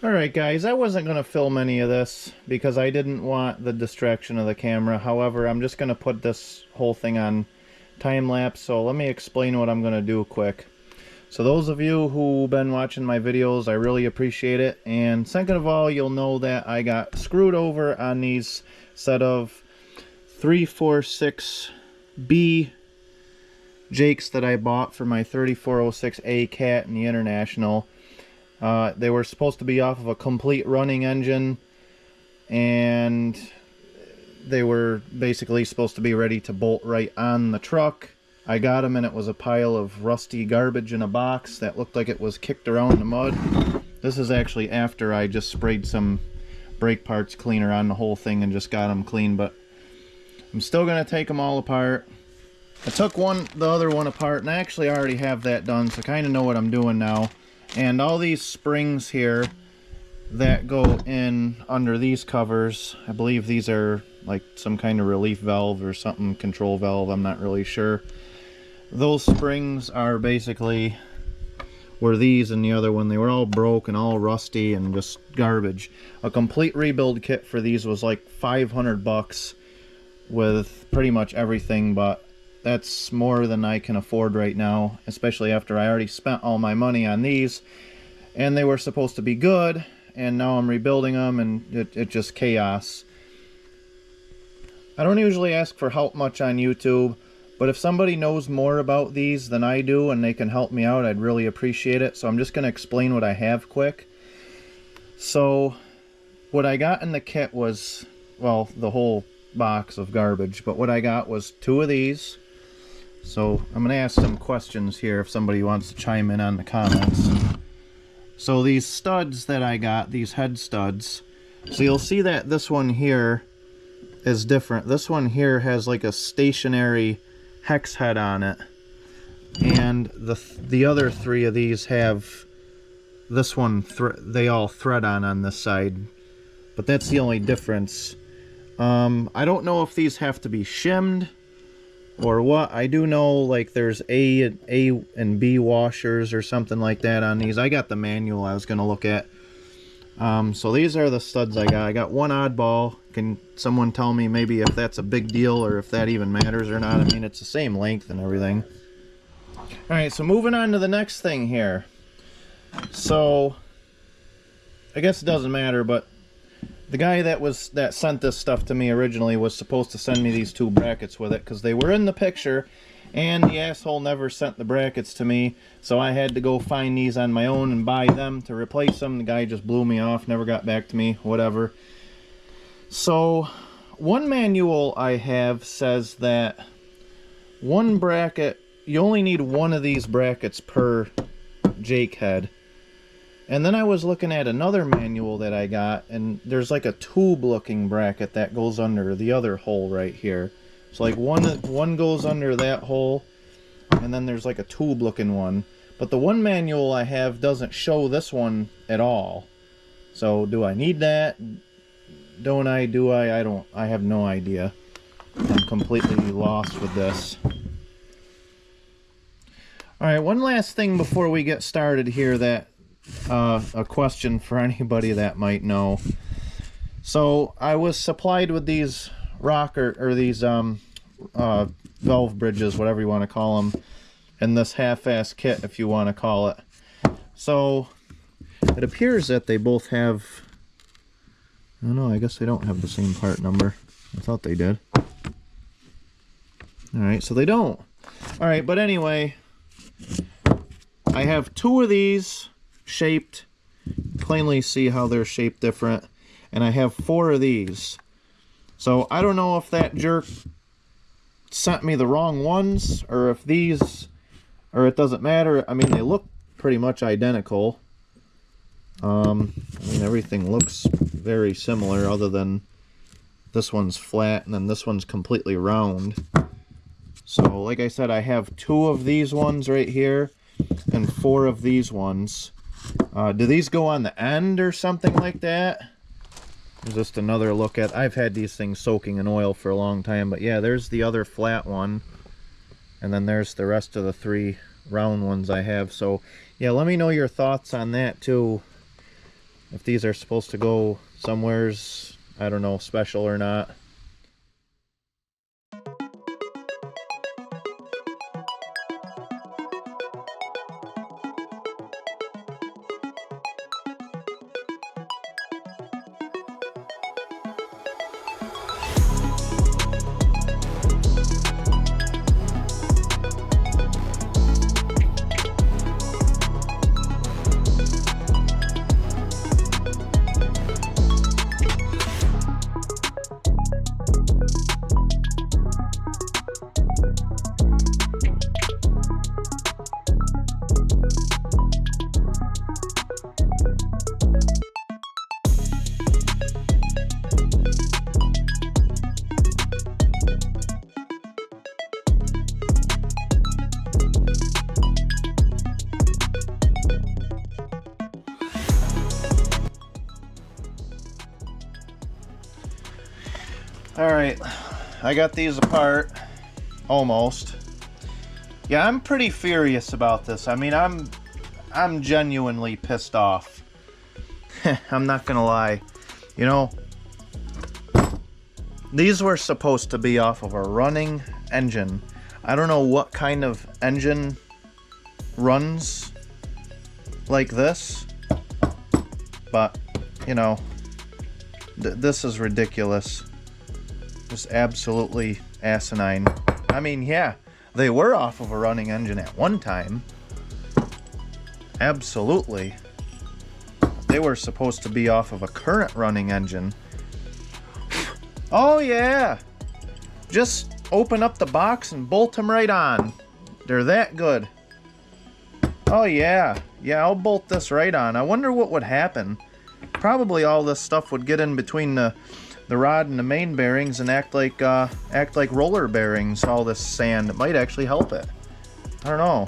Alright guys, I wasn't going to film any of this because I didn't want the distraction of the camera. However, I'm just going to put this whole thing on time lapse, so let me explain what I'm going to do quick. So those of you who've been watching my videos, I really appreciate it. And second of all, you'll know that I got screwed over on these set of 346B Jakes that I bought for my 3406A Cat in the International. They were supposed to be off of a complete running engine, and they were basically supposed to be ready to bolt right on the truck. I got them and it was a pile of rusty garbage in a box that looked like it was kicked around in the mud. This is actually after I just sprayed some brake parts cleaner on the whole thing and just got them clean, but I'm still going to take them all apart. I took the other one apart, and I actually already have that done, so I kind of know what I'm doing now. And all these springs here that go in under these covers, I believe these are like some kind of relief valve or something, control valve, I'm not really sure. Those springs are basically where these and the other one, they were all broke and all rusty and just garbage. A complete rebuild kit for these was like 500 bucks with pretty much everything, but that's more than I can afford right now, especially after I already spent all my money on these, and they were supposed to be good, and now I'm rebuilding them, and it's just chaos. I don't usually ask for help much on YouTube, but if somebody knows more about these than I do and they can help me out, I'd really appreciate it. So I'm just going to explain what I have quick. So what I got in the kit was, well, the whole box of garbage, but what I got was 2 of these. So I'm going to ask some questions here if somebody wants to chime in on the comments. So these studs that I got, these head studs, so you'll see that this one here is different. This one here has like a stationary hex head on it, and the other 3 of these have this one, they all thread on this side, but that's the only difference. I don't know if these have to be shimmed or what. I do know like there's A and B washers or something like that on these. I got the manual I was going to look at. So these are the studs I got. I got one oddball. Can someone tell me maybe if that's a big deal or if that even matters or not? I mean, it's the same length and everything. Alright, so moving on to the next thing here. So I guess it doesn't matter, but the guy that sent this stuff to me originally was supposed to send me these 2 brackets with it because they were in the picture, and the asshole never sent the brackets to me, so I had to go find these on my own and buy them to replace them. The guy just blew me off, never got back to me, whatever. So one manual I have says that one bracket, you only need 1 of these brackets per Jake head. And then I was looking at another manual that I got, and there's like a tube looking bracket that goes under the other hole right here. So like one goes under that hole, and then there's like a tube looking one. But the one manual I have doesn't show this one at all. So do I need that? Don't I? Do I? I don't. I have no idea. I'm completely lost with this. Alright, one last thing before we get started here, that a question for anybody that might know. So I was supplied with these these valve bridges, whatever you want to call them, in this half-ass kit, if you want to call it. So it appears that they both have, I don't know, I guess they don't have the same part number. I thought they did. Alright, so they don't. Alright, but anyway, I have 2 of these shaped. Plainly see how they're shaped different. And I have 4 of these. So I don't know if that jerk sent me the wrong ones, or if these, or it doesn't matter. I mean, they look pretty much identical. I mean, everything looks very similar, other than this one's flat and then this one's completely round. So like I said, I have 2 of these ones right here and 4 of these ones. Do these go on the end or something like that? Just another look at, I've had these things soaking in oil for a long time, but yeah, there's the other flat one, and then there's the rest of the 3 round ones I have. So yeah, let me know your thoughts on that too. if these are supposed to go somewheres, I don't know, special or not. Alright, I got these apart, almost. Yeah, I'm pretty furious about this. I mean, I'm genuinely pissed off. I'm not gonna lie. You know, these were supposed to be off of a running engine. I don't know what kind of engine runs like this, but, you know, this is ridiculous. Just absolutely asinine. I mean, yeah, they were off of a running engine at one time. Absolutely. They were supposed to be off of a current running engine. Oh yeah! Just open up the box and bolt them right on. They're that good. Oh yeah. Yeah, I'll bolt this right on. I wonder what would happen. Probably all this stuff would get in between the rod and the main bearings and act like roller bearings. All this sand, it might actually help it. I don't know.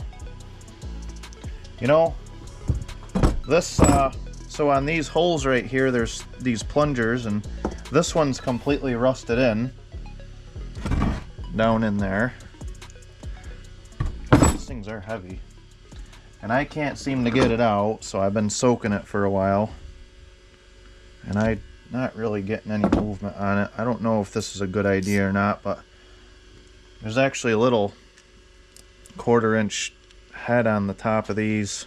You know, this so on these holes right here, there's these plungers, and this one's completely rusted in down in there. These things are heavy, and I can't seem to get it out, so I've been soaking it for a while, and I'm not really getting any movement on it. I don't know if this is a good idea or not, but there's actually a little 1/4 inch head on the top of these,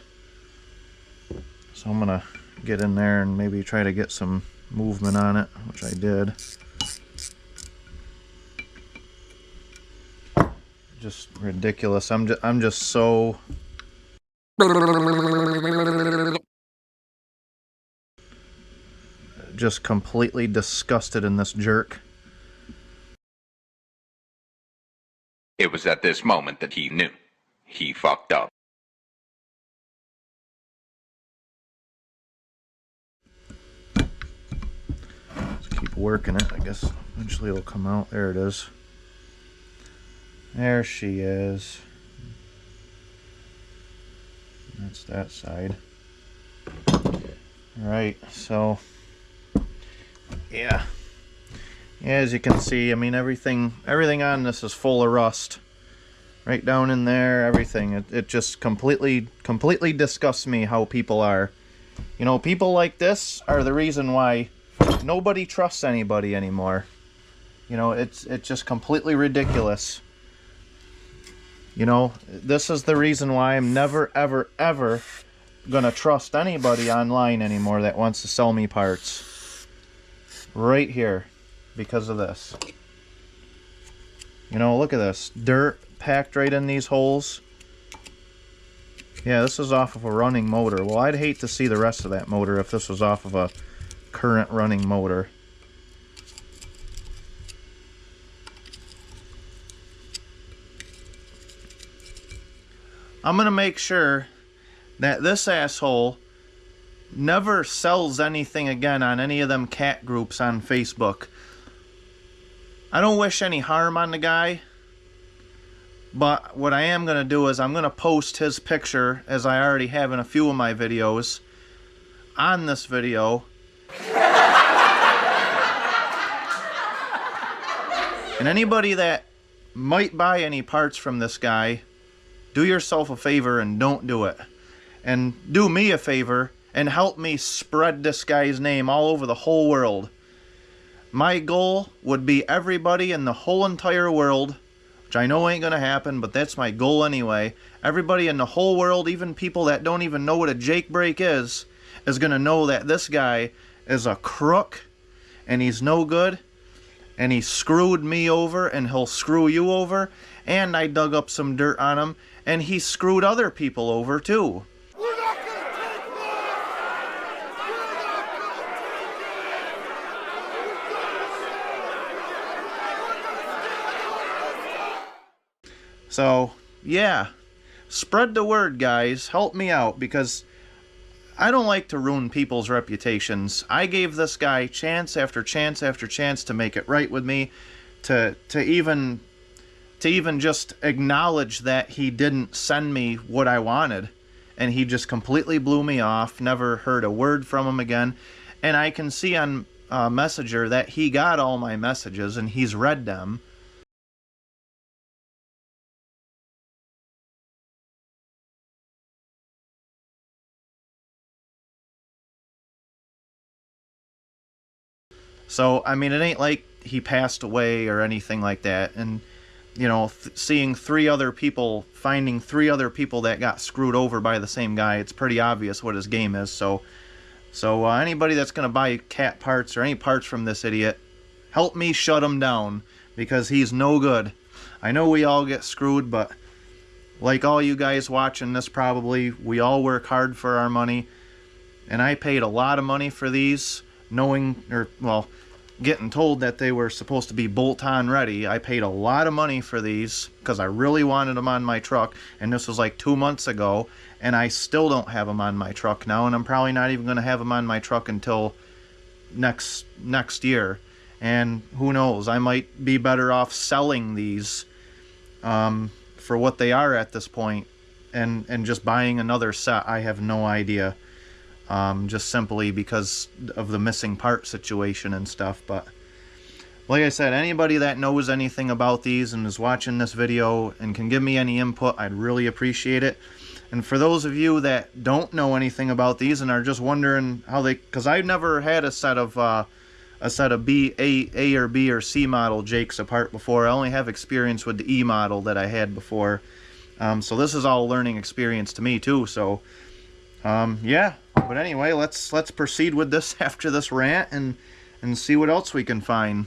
so I'm gonna get in there and maybe try to get some movement on it, which I did. Just ridiculous. I'm just so just completely disgusted in this jerk. It was at this moment that he knew. He fucked up. Let's keep working it. I guess eventually it'll come out. There it is. There she is. That's that side. Alright, so yeah, as you can see, I mean, everything on this is full of rust. Right down in there, everything. It just completely disgusts me how people are. You know, people like this are the reason why nobody trusts anybody anymore. You know, it's just completely ridiculous. You know, this is the reason why I'm never, ever, ever gonna trust anybody online anymore that wants to sell me parts. Right here, because of this. You know, look at this. Dirt packed right in these holes. Yeah, this is off of a running motor. Well, I'd hate to see the rest of that motor if this was off of a current running motor. I'm gonna make sure that this asshole never sells anything again on any of them cat groups on Facebook. I don't wish any harm on the guy, but what I am gonna do is I'm gonna post his picture, as I already have in a few of my videos, on this video. And anybody that might buy any parts from this guy, do yourself a favor and don't do it. And do me a favor and help me spread this guy's name all over the whole world. My goal would be everybody in the whole entire world, which I know ain't gonna happen, but that's my goal anyway. Everybody in the whole world, even people that don't even know what a Jake break is gonna know that this guy is a crook, and he's no good, and he screwed me over, and he'll screw you over, and I dug up some dirt on him, and he screwed other people over too. We're not gonna take this! We're not gonna take it! So, yeah. Spread the word, guys. Help me out, because I don't like to ruin people's reputations. I gave this guy chance after chance after chance to make it right with me, to even just acknowledge that he didn't send me what I wanted, and he just completely blew me off. Never heard a word from him again. And I can see on Messenger that he got all my messages and he's read them. So, I mean, it ain't like he passed away or anything like that. And, you know, seeing finding three other people that got screwed over by the same guy, it's pretty obvious what his game is. So anybody that's going to buy cat parts or any parts from this idiot, help me shut him down, because he's no good. I know we all get screwed, but like all you guys watching this probably, we all work hard for our money. And I paid a lot of money for these, getting told that they were supposed to be bolt-on ready. I paid a lot of money for these because I really wanted them on my truck, and this was like 2 months ago, and I still don't have them on my truck now, and I'm probably not even going to have them on my truck until next year. And who knows, I might be better off selling these for what they are at this point, and just buying another set. I have no idea. Just simply because of the missing part situation and stuff. But like I said, anybody that knows anything about these and is watching this video and can give me any input, I'd really appreciate it. And for those of you that don't know anything about these and are just wondering how they, because I've never had a set of A or B or C model Jakes apart before. I only have experience with the E model that I had before. So this is all learning experience to me too. So yeah. But anyway, let's proceed with this after this rant and see what else we can find.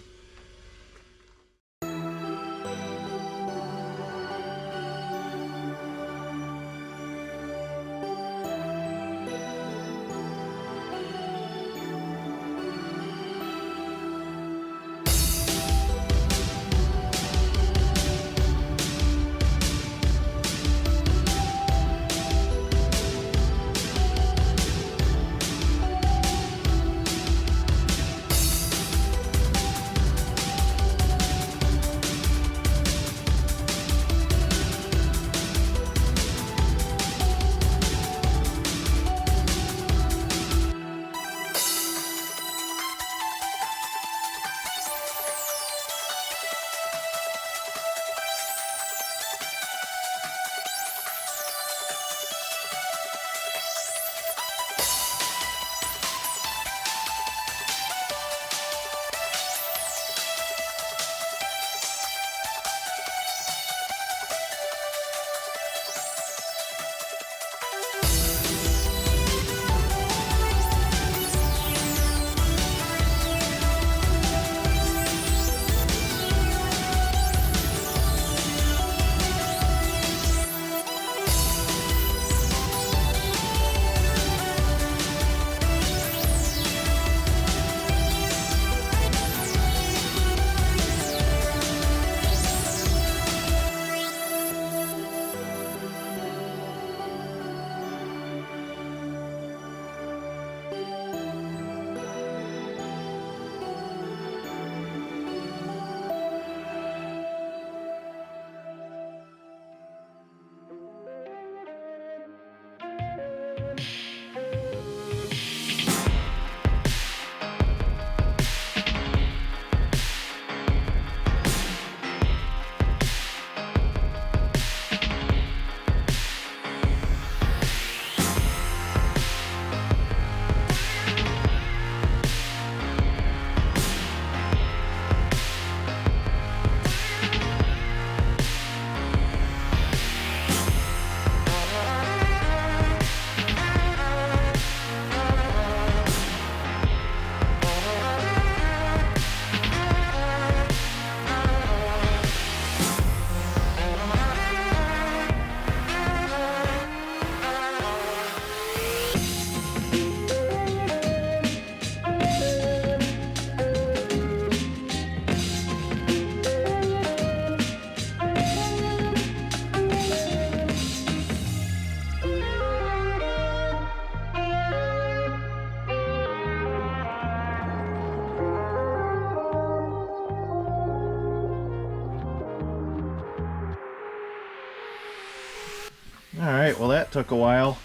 Alright, well that took a while.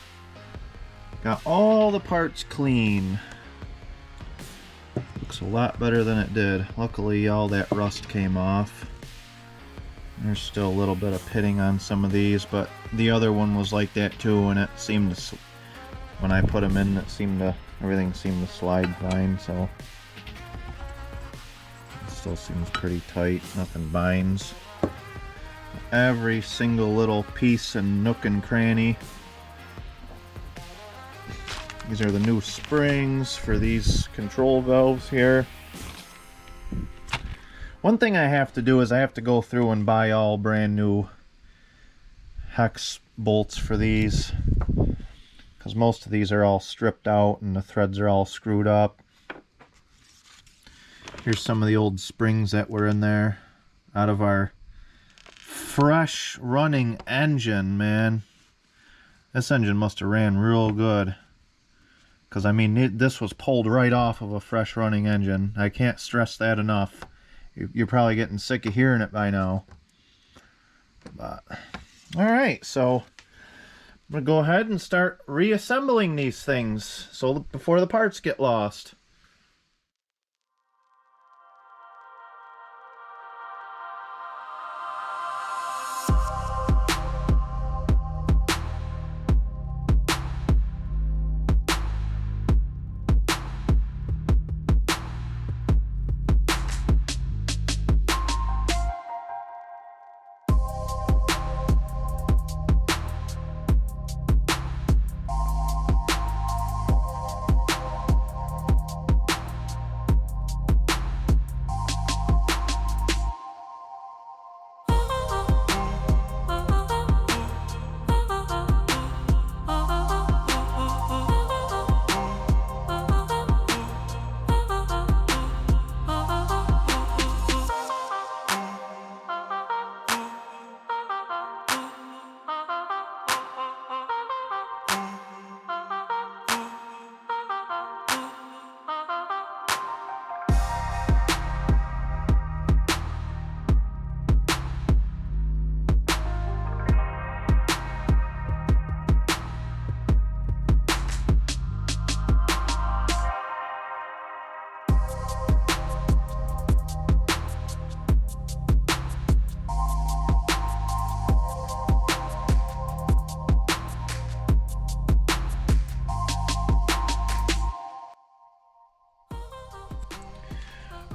Got all the parts clean. Looks a lot better than it did. Luckily all that rust came off. There's still a little bit of pitting on some of these, but the other one was like that too, and it seemed to, when I put them in, everything seemed to slide fine, so it still seems pretty tight, nothing binds. Every single little piece and nook and cranny. These are the new springs for these control valves here. One thing I have to do is I have to go through and buy all brand new hex bolts for these, because most of these are all stripped out and the threads are all screwed up. Here's some of the old springs that were in there out of our fresh running engine, man. This engine must have ran real good, because I mean this was pulled right off of a fresh running engine. I can't stress that enough. You're probably getting sick of hearing it by now. But alright, so I'm gonna go ahead and start reassembling these things so before the parts get lost.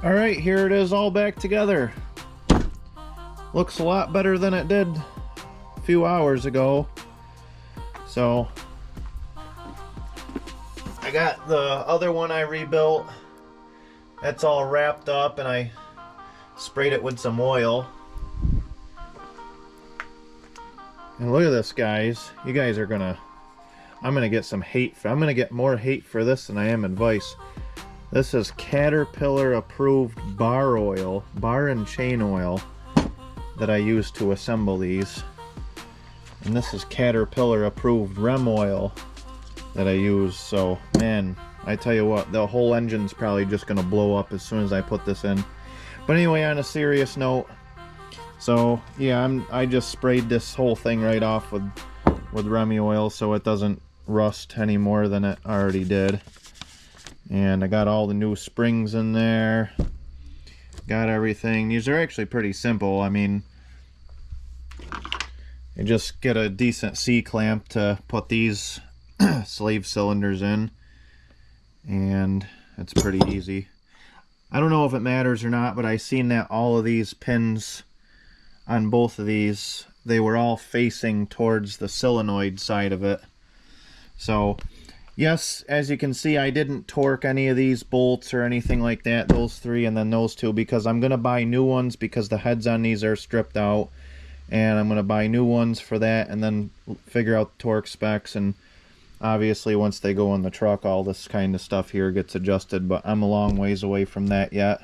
Alright, here it is all back together. Looks a lot better than it did a few hours ago. So I got the other one I rebuilt. That's all wrapped up and I sprayed it with some oil. And look at this, guys. You guys are gonna... I'm gonna get some hate for... I'm gonna get more hate for this than I am advice. This is Caterpillar approved bar oil, bar and chain oil that I use to assemble these. And this is Caterpillar approved rem oil that I use. So man, I tell you what, the whole engine's probably just gonna blow up as soon as I put this in. But anyway, on a serious note, so yeah, I just sprayed this whole thing right off with Remy oil so it doesn't rust any more than it already did. And I got all the new springs in there. Got everything. These are actually pretty simple. I mean, you just get a decent C-clamp to put these slave cylinders in. And it's pretty easy. I don't know if it matters or not, but I seen that all of these pins on both of these, they were all facing towards the solenoid side of it. So yes, as you can see, I didn't torque any of these bolts or anything like that, those three and then those two, because I'm going to buy new ones because the heads on these are stripped out. And I'm going to buy new ones for that and then figure out the torque specs. And obviously once they go in the truck, all this kind of stuff here gets adjusted. But I'm a long ways away from that yet.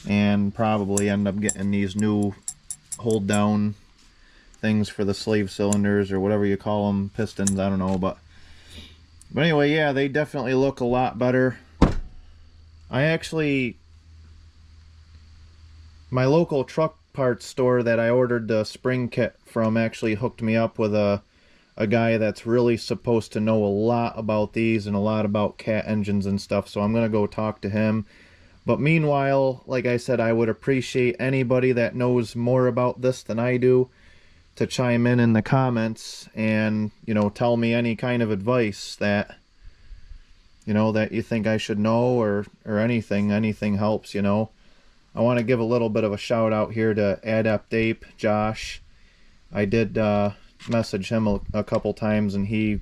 And probably end up getting these new hold down things for the slave cylinders or whatever you call them, pistons, I don't know, but anyway, yeah, they definitely look a lot better. My local truck parts store that I ordered the spring kit from actually hooked me up with a a guy that's really supposed to know a lot about these and a lot about cat engines and stuff, so I'm going to go talk to him. But meanwhile, like I said, I would appreciate anybody that knows more about this than I do to chime in the comments and, you know, tell me any kind of advice that, you know, that you think I should know, or anything helps, you know. I want to give a little bit of a shout out here to Adept Ape, Josh. I did message him a couple times, and he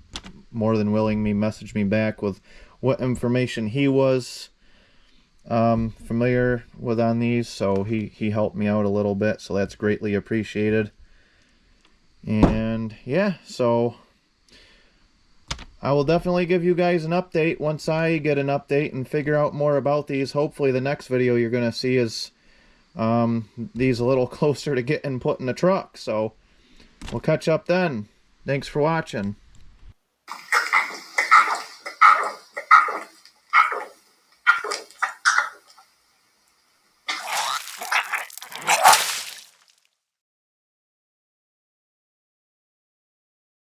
more than willingly messaged me back with what information he was familiar with on these, so he helped me out a little bit, so that's greatly appreciated. And yeah, so I will definitely give you guys an update once I get an update and figure out more about these. Hopefully the next video you're going to see is these a little closer to getting put in the truck. So we'll catch up then. Thanks for watching.